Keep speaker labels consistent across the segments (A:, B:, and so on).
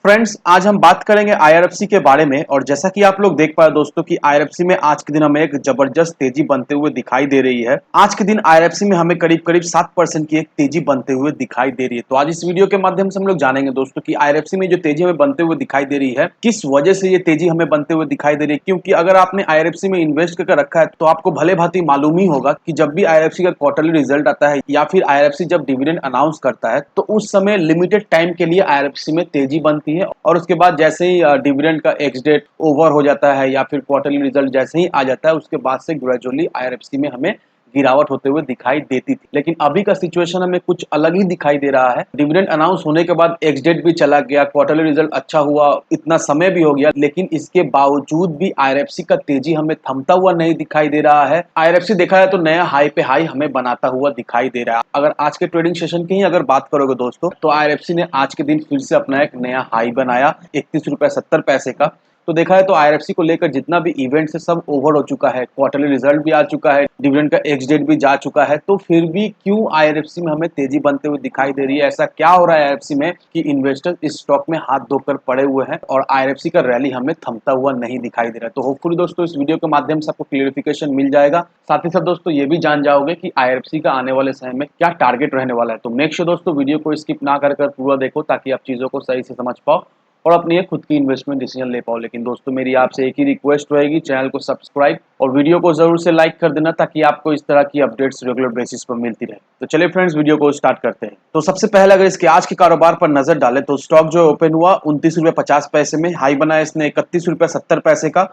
A: Friends, आज हम बात करेंगे आईआरएफसी के बारे में। और जैसा कि आप लोग देख पाए दोस्तों कि आईआरएफसी में आज के दिन हमें एक जबरदस्त तेजी बनते हुए दिखाई दे रही है। आज के दिन आईआरएफसी में हमें करीब करीब 7% की एक तेजी बनते हुए दिखाई दे रही है। तो आज इस वीडियो के माध्यम से हम लोग जानेंगे दोस्तों कि आईआरएफसी में जो तेजी हमें बनते हुए दिखाई दे रही है, किस वजह से ये तेजी हमें बनते हुए दिखाई दे रही है। क्योंकि अगर आपने आईआरएफसी में इन्वेस्ट करके रखा है तो आपको भले भांति मालूम ही होगा कि जब भी आईआरएफसी का क्वार्टरली रिजल्ट आता है या फिर आईआरएफसी जब डिविडेंड अनाउंस करता है तो उस समय लिमिटेड टाइम के लिए आईआरएफसी में तेजी बनती है और उसके बाद जैसे ही डिविडेंड का एक्स डेट ओवर हो जाता है या फिर क्वार्टरली रिजल्ट जैसे ही आ जाता है उसके बाद से ग्रेजुअली आईआरएफसी में हमें गिरावट होते हुए दिखाई देती थी। लेकिन अभी का सिचुएशन हमें कुछ अलग ही दिखाई दे रहा है। डिविडेंड अनाउंस होने के बाद एक्स डेट भी चला गया, क्वार्टरली रिजल्ट अच्छा हुआ, इतना समय भी हो गया, लेकिन इसके बावजूद भी आईआरएफसी का तेजी हमें थमता हुआ नहीं दिखाई दे रहा है। आईआरएफसी देखा जाए तो नया हाई पे हाई हमें बनाता हुआ दिखाई दे रहा है। अगर आज के ट्रेडिंग सेशन की ही अगर बात करोगे दोस्तों तो आईआरएफसी ने आज के दिन फिर से अपना एक नया हाई बनाया 31 रुपए 70 पैसे का। तो देखा है तो आईआरएफसी को लेकर जितना भी इवेंट्स है सब ओवर हो चुका है, क्वार्टरली रिजल्ट भी आ चुका है, डिविडेंड का एक्स डेट भी जा चुका है। तो फिर भी क्यों आईआरएफसी में हमें तेजी बनते हुए दिखाई दे रही है? ऐसा क्या हो रहा है आईआरएफसी में कि इन्वेस्टर इस स्टॉक में हाथ धोकर पड़े हुए हैं और आईआरएफसी का रैली हमें थमता हुआ नहीं दिखाई दे रहा है? तो होपफुली दोस्तों इस वीडियो के माध्यम से आपको क्लियरिफिकेशन मिल जाएगा। साथ ही साथ दोस्तों ये भी जान जाओगे कि आईआरएफसी का आने वाले समय में क्या टारगेट रहने वाला है। तो मेक श्योर दोस्तों वीडियो को स्किप ना कर पूरा देखो ताकि आप चीजों को सही से समझ पाओ और अपनी एक खुद की इन्वेस्टमेंट डिसीजन ले पाओ। लेकिन दोस्तों मेरी आपसे एक ही रिक्वेस्ट रहेगी, चैनल को सब्सक्राइब और वीडियो को जरूर से लाइक कर देना ताकि आपको इस तरह की अपडेट्स रेगुलर बेसिस पर मिलती रहे। तो चलिए फ्रेंड्स वीडियो को स्टार्ट करते हैं। तो सबसे पहले अगर इसके आज के कारोबार पर नजर डालें तो स्टॉक जो ओपन हुआ 29 रुपए 50 पैसे में, हाई बनाया इसने 31 रुपए 70 पैसे का,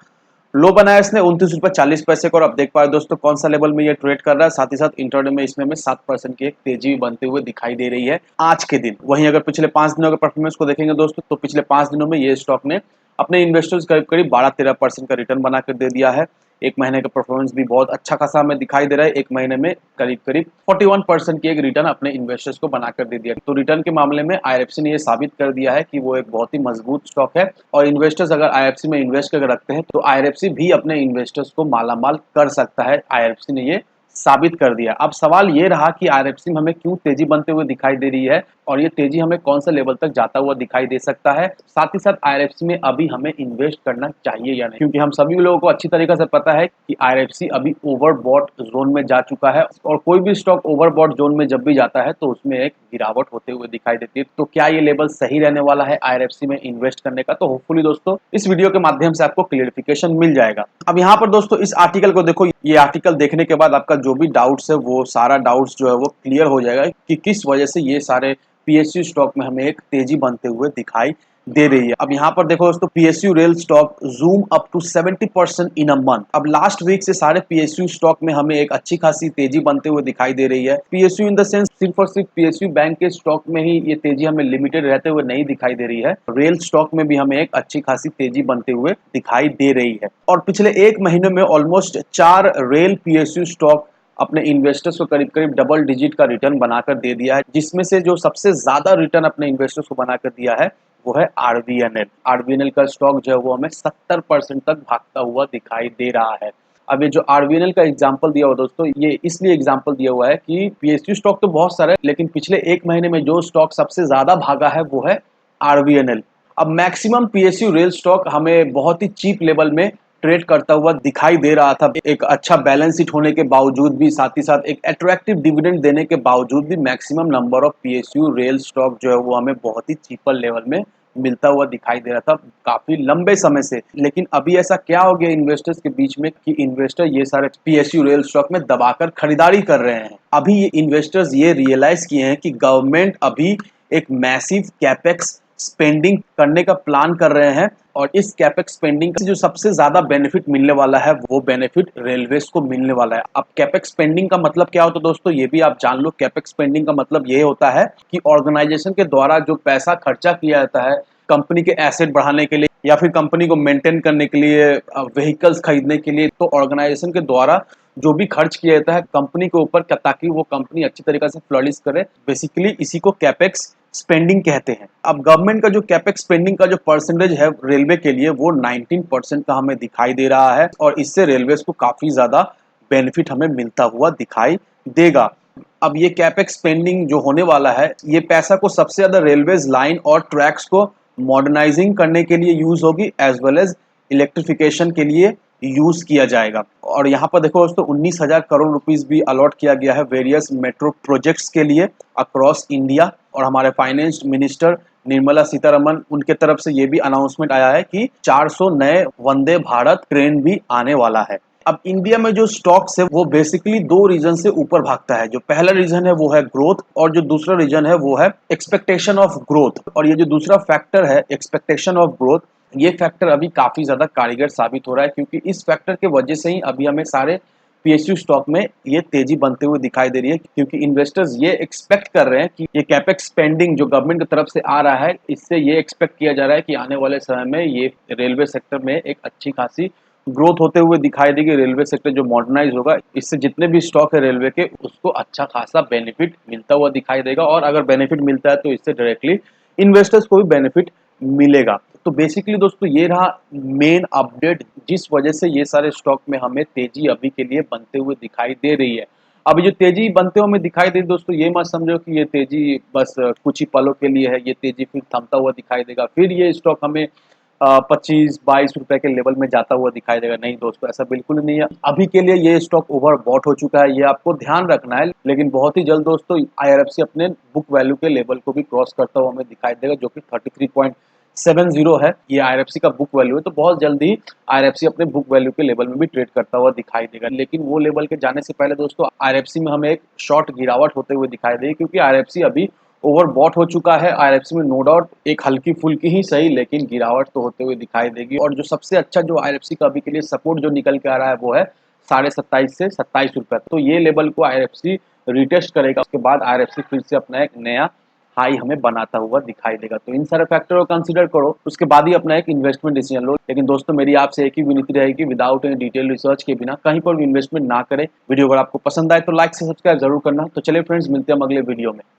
A: लो बनाया इसने 29 रुपए 40 पैसे को। और अब देख पा रहे दोस्तों कौन सा लेवल में ये ट्रेड कर रहा है। साथ ही साथ इंटरडे में इसमें 7% की एक तेजी बनते हुए दिखाई दे रही है आज के दिन। वहीं अगर पिछले 5 दिनों के परफॉर्मेंस को देखेंगे दोस्तों तो पिछले 5 दिनों में ये स्टॉक ने अपने इन्वेस्टर्स करीब करीब 12-13% का रिटर्न बनाकर दे दिया है। एक महीने का परफॉर्मेंस भी बहुत अच्छा खासा हमें दिखाई दे रहा है। एक महीने में करीब करीब 41% की एक रिटर्न अपने इन्वेस्टर्स को बनाकर दे दिया। तो रिटर्न के मामले में आईआरएफसी ने यह साबित कर दिया है कि वो एक बहुत ही मजबूत स्टॉक है और इन्वेस्टर्स अगर आईआरएफसी में इन्वेस्ट करके रखते हैं तो आईआरएफसी भी अपने इन्वेस्टर्स को मालामाल कर सकता है। आईआरएफसी ने ये साबित कर दिया। अब सवाल ये रहा कि आईआरएफसी में हमें क्यों तेजी बनते हुए दिखाई दे रही है और ये तेजी हमें कौन सा लेवल तक जाता हुआ दिखाई दे सकता है। साथ ही साथ आईआरएफसी में अभी हमें इन्वेस्ट करना चाहिए या नहीं, क्योंकि हम सभी लोगों को अच्छी तरीके से पता है कि आईआरएफसी अभी ओवरबॉट जोन में जा चुका है और कोई भी स्टॉक ओवरबॉट जोन में जब भी जाता है तो उसमें एक गिरावट होते हुए दिखाई देती है। तो क्या ये लेवल सही रहने वाला है आईआरएफसी में इन्वेस्ट करने का? तो होपफुली दोस्तों इस वीडियो के माध्यम से आपको क्लियरिफिकेशन मिल जाएगा। अब यहाँ पर दोस्तों इस आर्टिकल को देखो, ये आर्टिकल देखने के बाद आपका जो भी डाउट्स है वो सारा डाउट्स जो है वो क्लियर हो जाएगा कि किस वजह से ये सारे पीएसयू स्टॉक में हमें एक तेजी बनते हुए दिखाई दे रही है। अब यहाँ पर देखो दोस्तों PSU rail stock zoom up to 70% in a month. अब लास्ट वीक से सारे पीएसयू स्टॉक में हमें एक अच्छी खासी तेजी बनते हुए दिखाई दे रही है। पीएसयू इन द सेंस सिर्फ और सिर्फ पीएसयू बैंक के स्टॉक में ही ये तेजी हमें लिमिटेड रहते हुए नहीं दिखाई दे रही है, रेल स्टॉक में भी हमें एक अच्छी खासी तेजी बनते हुए दिखाई दे रही है। और पिछले एक महीने में ऑलमोस्ट 4 रेल पीएसयू स्टॉक अपने इन्वेस्टर्स को करीब करीब डबल डिजिट का रिटर्न बनाकर दे दिया है, जिसमें से जो सबसे ज्यादा रिटर्न अपने इन्वेस्टर्स को बनाकर दिया है वो है आरबीएनएल। आरबीएनएल का स्टॉक जो है वो हमें 70% तक भागता हुआ दिखाई दे रहा है। अब ये जो आरबीएनएल का एग्जांपल दिया हुआ दोस्तों, ये इसलिए एग्जांपल दिया हुआ है कि पीएसयू स्टॉक तो बहुत सारे, लेकिन पिछले एक महीने में जो स्टॉक सबसे ज्यादा भागा है वो है आरबीएनएल। अब मैक्सिमम पीएसयू रेल स्टॉक हमें बहुत ही चीप लेवल में ट्रेड करता हुआ दिखाई दे रहा था। एक अच्छा बैलेंस शीट होने के बावजूद भी, साथ ही साथ एक अट्रैक्टिव डिविडेंड देने के बावजूद भी maximum number of PSU rail stock जो है वो हमें बहुत ही चीपर लेवल में मिलता हुआ दिखाई दे रहा था काफी लंबे समय से। लेकिन अभी ऐसा क्या हो गया इन्वेस्टर्स के बीच में कि इन्वेस्टर ये सारे पीएसयू रेल स्टॉक में दबाकर खरीदारी कर रहे हैं। अभी ये इन्वेस्टर्स ये रियलाइज किए हैं कि गवर्नमेंट अभी एक मैसिव कैपेक्स स्पेंडिंग करने का प्लान कर रहे हैं और इस कैपेक्स स्पेंडिंग से जो सबसे ज्यादा बेनिफिट मिलने वाला है वो बेनिफिट रेलवेज को मिलने वाला है। अब कैपेक्स स्पेंडिंग का मतलब क्या होता है दोस्तों, ये भी आप जान लो। कैपेक्स स्पेंडिंग का मतलब ये होता है कि ऑर्गेनाइजेशन के द्वारा जो पैसा खर्चा किया जाता है कंपनी के एसेट बढ़ाने के लिए या फिर कंपनी को मेंटेन करने के लिए, व्हीकल्स खरीदने के लिए, तो ऑर्गेनाइजेशन के द्वारा जो भी खर्च किया जाता है कंपनी के ऊपर ताकि वो कंपनी अच्छी तरीके से फ्लरिश करे, बेसिकली इसी को कैपेक्स स्पेंडिंग कहते हैं। अब गवर्नमेंट का जो कैपेक्स स्पेंडिंग का जो परसेंटेज है रेलवे के लिए वो 19% का हमें दिखाई दे रहा है और इससे रेलवेज को काफी ज्यादा बेनिफिट हमें मिलता हुआ दिखाई देगा। अब ये कैपेक्स स्पेंडिंग जो होने वाला है, ये पैसा को सबसे ज्यादा रेलवेज लाइन और ट्रैक्स को मॉडर्नाइजिंग करने के लिए यूज होगी एज वेल एज इलेक्ट्रिफिकेशन के लिए यूज किया जाएगा। और यहाँ पर देखो दोस्तों 19,000 करोड़ रुपीस भी अलॉट किया गया है वेरियस मेट्रो प्रोजेक्ट्स के लिए अक्रॉस इंडिया। और हमारे फाइनेंस मिनिस्टर निर्मला सीतारमन उनके तरफ से ये भी अनाउंसमेंट आया है कि 400 नए वंदे भारत ट्रेन भी आने वाला है। अब इंडिया में जो स्टॉक्स है वो बेसिकली दो रीजन से ऊपर भागता है। जो पहला रीजन है वो है ग्रोथ और जो दूसरा रीजन है वो है एक्सपेक्टेशन ऑफ ग्रोथ। और ये जो दूसरा फैक्टर है एक्सपेक्टेशन ऑफ ग्रोथ, ये फैक्टर अभी काफी ज्यादा कारगर साबित हो रहा है, क्योंकि इस फैक्टर के वजह से ही अभी हमें सारे पीएसयू स्टॉक में ये तेजी बनते हुए दिखाई दे रही है, क्योंकि इन्वेस्टर्स ये एक्सपेक्ट कर रहे हैं कि ये कैपेक्स स्पेंडिंग जो गवर्नमेंट की तरफ से आ रहा है, इससे ये एक्सपेक्ट किया जा रहा है कि आने वाले समय में ये रेलवे सेक्टर में एक अच्छी खासी ग्रोथ होते हुए दिखाई देगी। रेलवे सेक्टर जो मॉडर्नाइज होगा, इससे जितने भी स्टॉक है रेलवे के उसको अच्छा खासा बेनिफिट मिलता हुआ दिखाई देगा। और अगर बेनिफिट मिलता है तो इससे डायरेक्टली इन्वेस्टर्स को भी बेनिफिट मिलेगा। तो बेसिकली दोस्तों ये रहा मेन अपडेट जिस वजह से ये सारे स्टॉक में हमें तेजी अभी के लिए बनते हुए दिखाई दे रही है। अभी जो तेजी बनते हुए हमें दिखाई दे रही है दोस्तों, ये मत समझो कि ये तेजी बस कुछ ही पलों के लिए है। ये तेजी फिर थमता हुआ दिखाई देगा, फिर ये स्टॉक हमें 25-22 रुपए के लेवल में जाता हुआ दिखाई देगा। नहीं दोस्तों, ऐसा बिल्कुल नहीं है। अभी के लिए ये स्टॉक ओवर बॉट हो चुका है, ये आपको ध्यान रखना है। लेकिन बहुत ही जल्द दोस्तों आईआरएफसी अपने बुक वैल्यू के लेवल को भी क्रॉस करता हुआ हमें दिखाई देगा, जो कि 33.70 है। ये आईआरएफसी का बुक वैल्यू है। तो बहुत जल्दी आईआरएफसी अपने बुक वैल्यू के लेवल में भी ट्रेड करता हुआ दिखाई देगा। लेकिन वो लेवल के जाने से पहले दोस्तों आईआरएफसी में हमें एक शॉर्ट गिरावट होते हुए दिखाई देगी, क्योंकि आईआरएफसी अभी ओवरबॉट हो चुका है। आईआरएफसी में नो डाउट एक हल्की फुल्की ही सही लेकिन गिरावट तो होते हुए दिखाई देगी। और जो सबसे अच्छा जो आईआरएफसी का अभी के लिए सपोर्ट जो निकल के आ रहा है वो है 27.5 से 27 रुपए। तो ये लेवल को आईआरएफसी रिटेस्ट करेगा, उसके बाद आईआरएफसी फिर से अपना एक नया हाई हमें बनाता हुआ दिखाई देगा। तो इन सारे फैक्टर को कंसीडर करो, उसके बाद ही अपना एक इन्वेस्टमेंट डिसीजन लो। लेकिन दोस्तों मेरी आपसे एक ही विनती रहेगी, विदाउट एनी डिटेल रिसर्च के बिना कहीं पर भी इन्वेस्टमेंट ना करें। वीडियो अगर आपको पसंद आए तो लाइक से सब्सक्राइब जरूर करना। तो चलिए फ्रेंड्स, मिलते हैं हम अगले वीडियो में।